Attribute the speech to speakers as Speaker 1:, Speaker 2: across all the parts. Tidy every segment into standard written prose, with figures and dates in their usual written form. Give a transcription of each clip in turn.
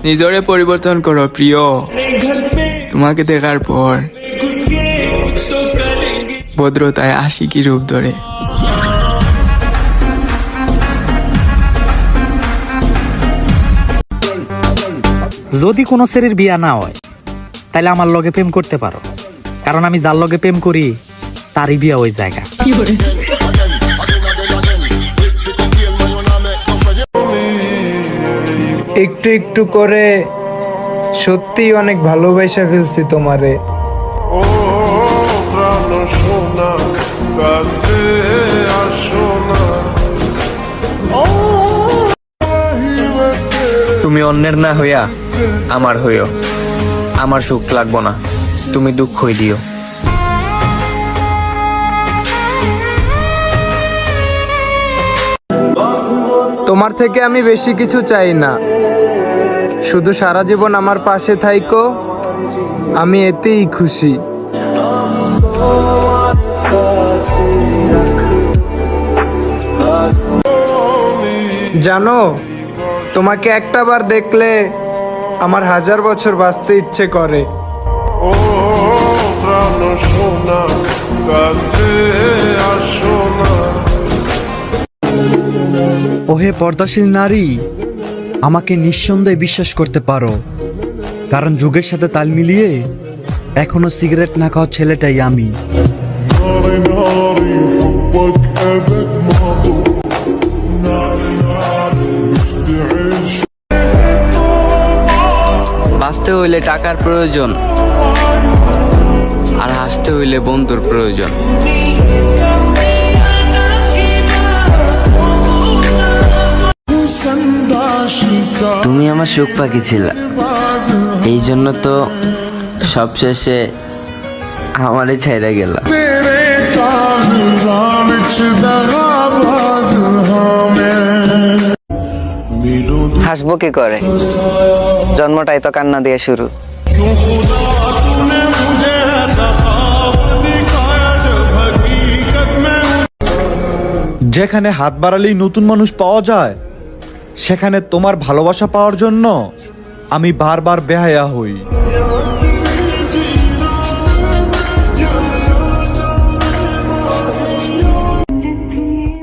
Speaker 1: নিজরে পরিবর্তন করো প্রিয়। তোমাকে দেখার পর ভদ্রতায় আশিকি রূপ ধরে।
Speaker 2: যদি কোনো ছেলের বিয়া না হয় তাহলে আমার লগে প্রেম করতে পারো, কারণ আমি যার লগে প্রেম করি তারই বিয়া ওই জায়গা।
Speaker 3: একটু একটু করে সত্যি অনেক ভালোবাসা ফেলছি তোমারে।
Speaker 4: তুমি অন্যের না হইয়া আমার হইও। আমার সুখ লাগবো না, তুমি দুঃখই দিও।
Speaker 3: তোমার থেকে আমি বেশি কিছু চাই না, শুধু সারা জীবন আমার পাশে থাইকো, আমি এতেই খুশি। জানো, তোমাকে একটা বার দেখলে আমার 1000 বছর বাঁচতে ইচ্ছে করে।
Speaker 5: ওহে পর্দাশীল নারী, আমাকে নিঃসন্দেহে বিশ্বাস করতে পারো, কারণ যুগের সাথে তাল মিলিয়ে এখনো সিগারেট না খাওয়া ছেলেটাই আমি।
Speaker 6: বাঁচতে হইলে টাকার প্রয়োজন, আর হাসতে হইলে বন্ধুর প্রয়োজন। তুমি আমার সুখ পাখি ছিল, এই জন্য তো সবশেষে আমারই ছাইরা গেল। হাসবো কি করে, জন্মটাই তো কান্না দিয়ে শুরু।
Speaker 5: যেখানে হাত বাড়ালেই নতুন মানুষ পাওয়া যায়, সেখানে তোমার ভালোবাসা পাওয়ার জন্য আমি বারবার বেহায়া হই।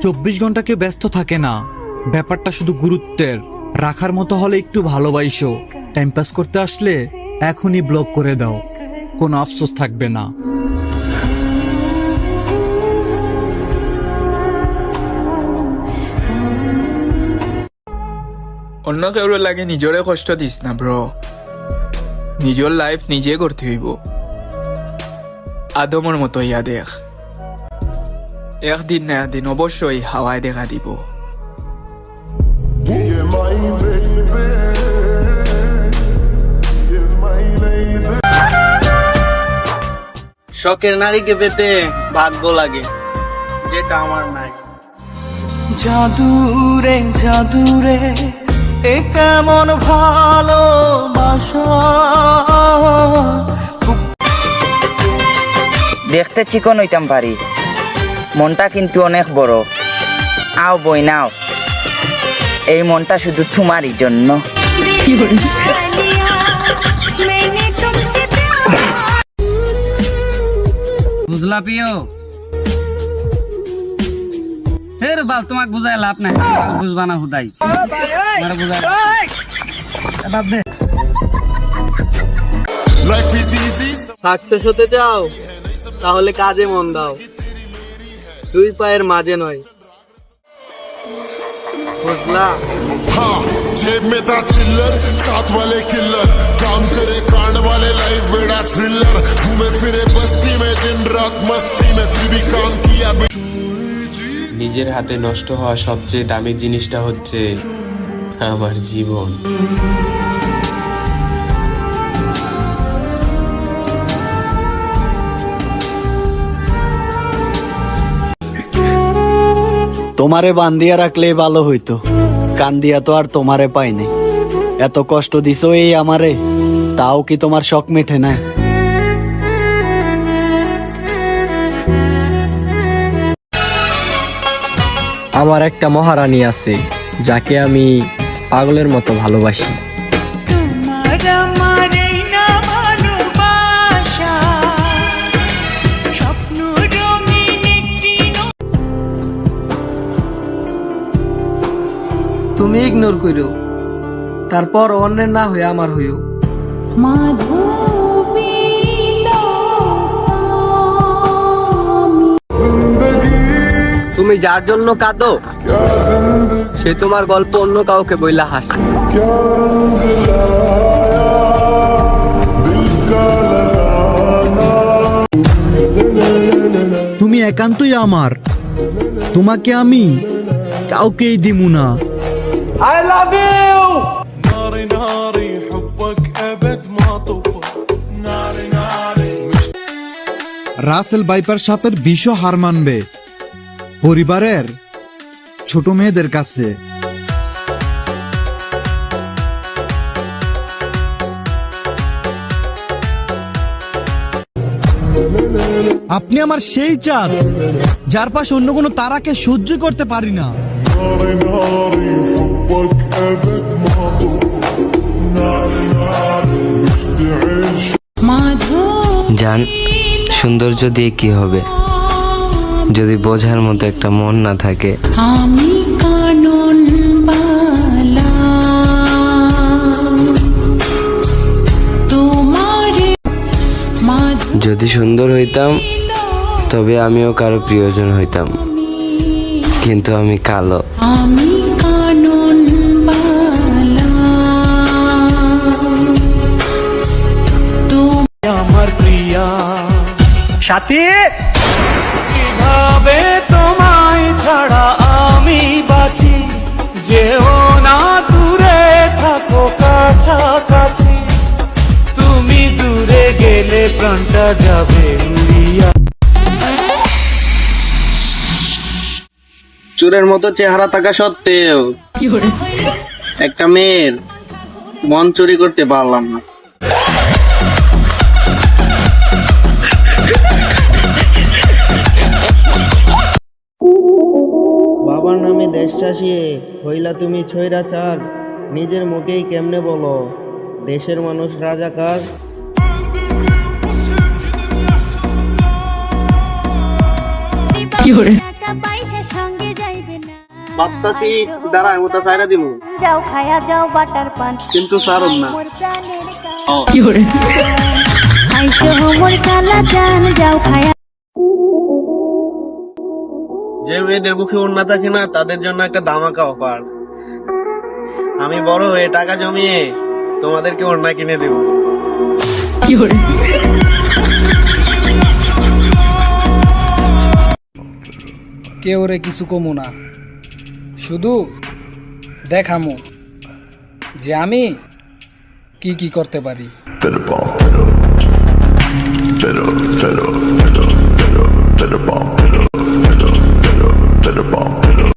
Speaker 5: 24 ঘন্টাকে ব্যস্ত থাকে না, ব্যাপারটা শুধু গুরুত্বের। রাখার মতো হলে একটু ভালোবাসো, টাইম পাস করতে আসলে এখনই ব্লক করে দাও, কোনো আফসোস থাকবে না।
Speaker 1: অন্য কেউ লাগে নিজরে কষ্ট দিস না ব্রো, নিজের লাইফ নিজে করতে হইব। আদমর মতো ইয়া দেখ, একদিন না একদিন অবশ্যই হাওয়ায় দেখা দিব।
Speaker 7: শখের নারীকে পেতে ভাগ্য লাগে, যেটা আমার নাই।
Speaker 8: জাদুরে জাদুরে এ কেমন ভালোবাসা।
Speaker 6: দেখতে চিকন হইতাম পারি, মনটা কিন্তু অনেক বড়। আও বই নাও, এই মনটা শুধু তোমারই জন্য। বুঝলা পিও? ফের বাল তোমাকে বুঝাই লাভ নাই, বুঝবা না হুদাই।
Speaker 7: সাকসেস হতে চাও তাহলে কাজে মন দাও, 2 পায়ের মাঝে নয়, বুঝলা?
Speaker 9: जेब में था चिल्लर, साथ वाले किल्लर, काम करे कांड वाले, लाइफ बेड़ा थ्रिलर, घूमे फिरे बस्ती में दिन रात मस्ती में, फिर भी काम किया।
Speaker 10: নিজের হাতে নষ্ট হওয়া সবচেয়ে দামি জিনিসটা হচ্ছে আমার জীবন।
Speaker 5: তোমারে বান্ধিয়া রাখলে ভালো হইতো, কান্দিয়া তো আর তোমারে পাইনি। এত কষ্ট দিছো এই আমারে, তাও কি তোমার শখ মেটে না?
Speaker 11: আমার একটা মহারানী আছে, যাকে আমি পাগলের মতো ভালোবাসি।
Speaker 8: আমার এই না ভালোবাসা স্বপ্ন রঙিন একটি
Speaker 3: তুমি ইগনোর করো, তারপর অন্যের না হয়ে আমার হইও। তুমি যার জন্য কাঁদো সে তোমার গল্প অন্য কাউকে বইলা হাসে।
Speaker 5: তুমি একান্তই আমার, তোমাকে আমি কাউকেই দিমু না। রাসেল ভাইপার সাপের বিষ হার মানবে পরিবারের ছোট মেয়েদের কাছে। আপনি আমার সেই চাঁদ যার পাশে অন্য কোনো তারাকে সহ্য করতে পারি না।
Speaker 11: জান, সৌন্দর্য দিয়ে কি হবে যদি বোঝার মতো একটা মন না থাকে?
Speaker 8: আমি কানন বালা তোমারে
Speaker 11: যদি সুন্দর হইতাম তবে আমিও কারো প্রিয়জন হইতাম, কিন্তু আমি কালো।
Speaker 8: আমি কানন বালা আমার প্রিয়া
Speaker 3: সাথী,
Speaker 8: কিভাবে তোমায় ছাড়া আমি বাঁচি, যেও না দূরে থাকো কাছাকাছি, তুমি দূরে গেলে প্রাণটা যাবে উড়িয়া।
Speaker 7: চোরের মতো চেহারা থাকা সত্ত্বেও একটা মেয়ের মন চুরি করতে পারলাম না।
Speaker 12: বাবার নামে দেশ চাষিয়ে হইলা তুমি ছৈরাচার, নিজের মুখেই কেমনে বলো দেশের মানুষ রাজাকার।
Speaker 7: বাত্তাতি দাঁড়া ওটা চাইরা দিব,
Speaker 13: যাও খায়া যাও বাটার পান,
Speaker 7: কিন্তু সারুন না।
Speaker 13: আইসো মোর কালা জান, যাও খায়া।
Speaker 7: যে মেয়েদের মুখে ওড়না থাকে না তাদের জন্য একটা ধামাকা অফার। আমি বড় হয়ে টাকা জমিয়ে তোমাদেরকে ওড়না কিনে দেব।
Speaker 3: কেউ রে কিছু কমু না, শুধু দেখামু যে আমি কি কি করতে পারি।